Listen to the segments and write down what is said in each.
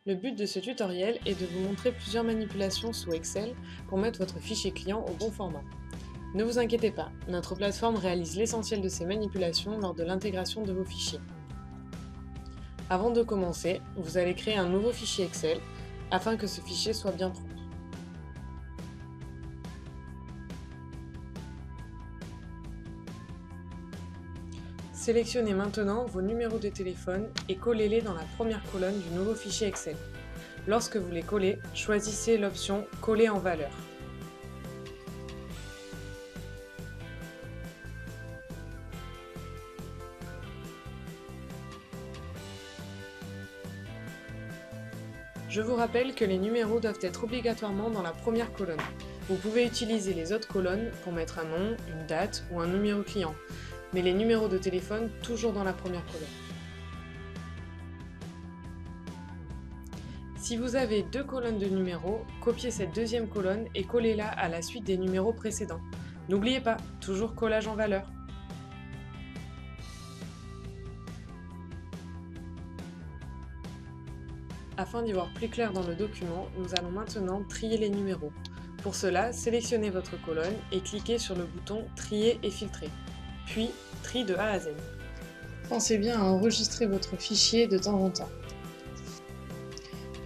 Le but de ce tutoriel est de vous montrer plusieurs manipulations sous Excel pour mettre votre fichier client au bon format. Ne vous inquiétez pas, notre plateforme réalise l'essentiel de ces manipulations lors de l'intégration de vos fichiers. Avant de commencer, vous allez créer un nouveau fichier Excel afin que ce fichier soit bien propre. Sélectionnez maintenant vos numéros de téléphone et collez-les dans la première colonne du nouveau fichier Excel. Lorsque vous les collez, choisissez l'option « Coller en valeur ». Je vous rappelle que les numéros doivent être obligatoirement dans la première colonne. Vous pouvez utiliser les autres colonnes pour mettre un nom, une date ou un numéro client, mais les numéros de téléphone toujours dans la première colonne. Si vous avez deux colonnes de numéros, copiez cette deuxième colonne et collez-la à la suite des numéros précédents. N'oubliez pas, toujours collage en valeur. Afin d'y voir plus clair dans le document, nous allons maintenant trier les numéros. Pour cela, sélectionnez votre colonne et cliquez sur le bouton « Trier et filtrer », puis « Tri de A à Z ». Pensez bien à enregistrer votre fichier de temps en temps.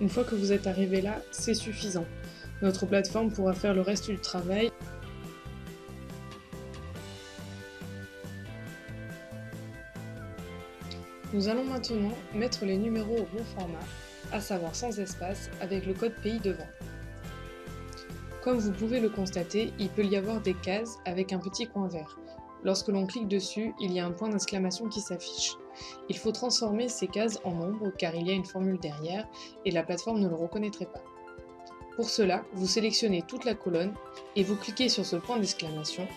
Une fois que vous êtes arrivé là, c'est suffisant. Notre plateforme pourra faire le reste du travail. Nous allons maintenant mettre les numéros au bon format, à savoir sans espace, avec le code pays devant. Comme vous pouvez le constater, il peut y avoir des cases avec un petit coin vert. Lorsque l'on clique dessus, il y a un point d'exclamation qui s'affiche. Il faut transformer ces cases en nombres car il y a une formule derrière et la plateforme ne le reconnaîtrait pas. Pour cela, vous sélectionnez toute la colonne et vous cliquez sur ce point d'exclamation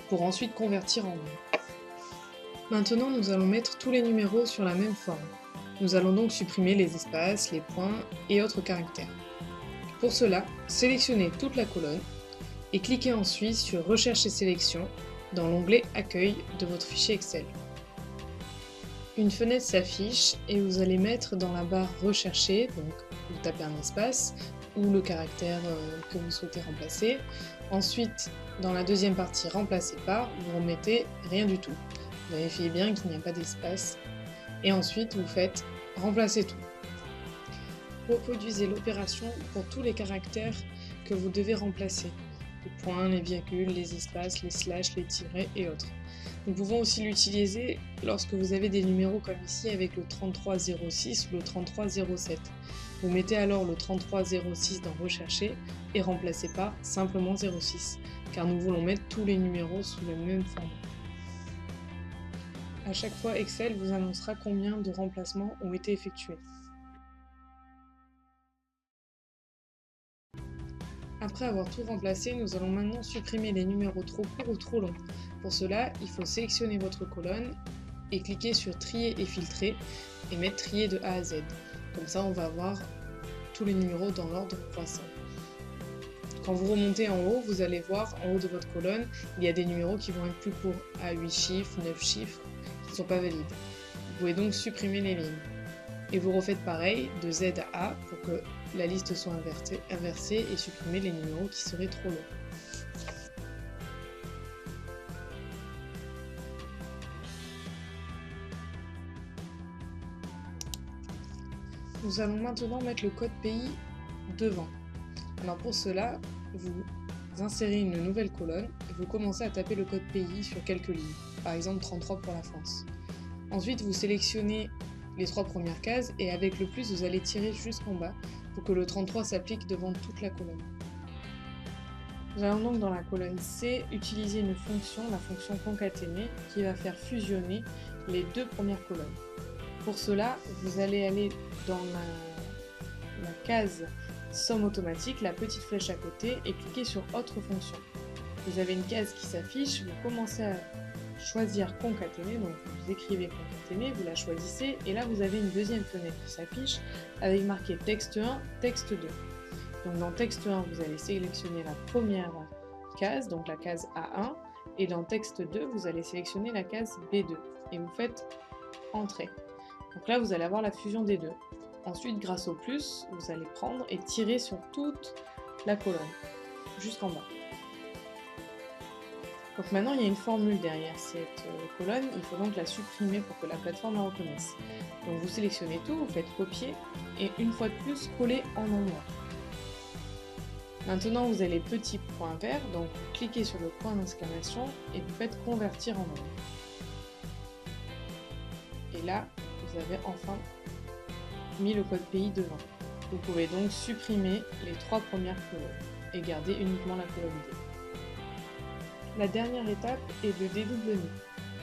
pour ensuite convertir en nombres. Maintenant, nous allons mettre tous les numéros sur la même forme. Nous allons donc supprimer les espaces, les points et autres caractères. Pour cela, sélectionnez toute la colonne et cliquez ensuite sur « Recherche et sélection » dans l'onglet « Accueil » de votre fichier Excel. Une fenêtre s'affiche et vous allez mettre dans la barre « Rechercher », donc vous tapez un espace ou le caractère que vous souhaitez remplacer. Ensuite, dans la deuxième partie « Remplacer par », vous remettez rien du tout. Vérifiez bien qu'il n'y a pas d'espace. Et ensuite, vous faites « Remplacer tout ». Reproduisez l'opération pour tous les caractères que vous devez remplacer. Les points, les virgules, les espaces, les slash, les tirets et autres. Nous pouvons aussi l'utiliser lorsque vous avez des numéros comme ici avec le 3306 ou le 3307. Vous mettez alors le 3306 dans Rechercher et remplacez par simplement 06, car nous voulons mettre tous les numéros sous le même format. À chaque fois, Excel vous annoncera combien de remplacements ont été effectués. Après avoir tout remplacé, nous allons maintenant supprimer les numéros trop courts ou trop longs. Pour cela, il faut sélectionner votre colonne et cliquer sur Trier et filtrer et mettre Trier de A à Z. Comme ça, on va avoir tous les numéros dans l'ordre croissant. Quand vous remontez en haut, vous allez voir en haut de votre colonne, il y a des numéros qui vont être plus courts, à 8 chiffres, 9 chiffres, qui ne sont pas valides. Vous pouvez donc supprimer les lignes. Et vous refaites pareil, de Z à A, pour que la liste soit inversée et supprimer les numéros qui seraient trop longs. Nous allons maintenant mettre le code pays devant. Alors pour cela, vous insérez une nouvelle colonne et vous commencez à taper le code pays sur quelques lignes, par exemple 33 pour la France. Ensuite, vous sélectionnez les trois premières cases et avec le plus, vous allez tirer jusqu'en bas pour que le 33 s'applique devant toute la colonne. Nous allons donc dans la colonne C utiliser une fonction, la fonction concaténer, qui va faire fusionner les deux premières colonnes. Pour cela, vous allez aller dans la case somme automatique, la petite flèche à côté, et cliquer sur autre fonction. Vous avez une case qui s'affiche, vous commencez à choisir concaténer, donc vous écrivez concaténer, vous la choisissez, et là vous avez une deuxième fenêtre qui s'affiche avec marqué texte 1, texte 2. Donc dans texte 1, vous allez sélectionner la première case, donc la case A1, et dans texte 2, vous allez sélectionner la case B2, et vous faites Entrée. Donc là, vous allez avoir la fusion des deux. Ensuite, grâce au plus, vous allez prendre et tirer sur toute la colonne, jusqu'en bas. Donc maintenant, il y a une formule derrière cette colonne, il faut donc la supprimer pour que la plateforme la reconnaisse. Donc vous sélectionnez tout, vous faites copier, et une fois de plus, coller en nombre. Maintenant, vous avez petit point vert, donc cliquez sur le point d'exclamation et vous faites convertir en nombre. Et là, vous avez enfin mis le code pays devant. Vous pouvez donc supprimer les 3 premières colonnes et garder uniquement la colonne D. La dernière étape est de dédoublement.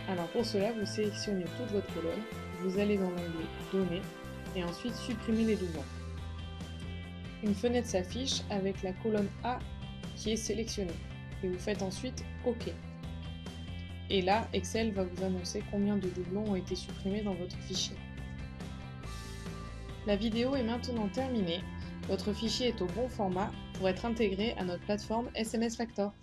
Alors pour cela, vous sélectionnez toute votre colonne, vous allez dans l'onglet Données et ensuite supprimer les doublons. Une fenêtre s'affiche avec la colonne A qui est sélectionnée et vous faites ensuite OK. Et là, Excel va vous annoncer combien de doublons ont été supprimés dans votre fichier. La vidéo est maintenant terminée. Votre fichier est au bon format pour être intégré à notre plateforme SMS Factor.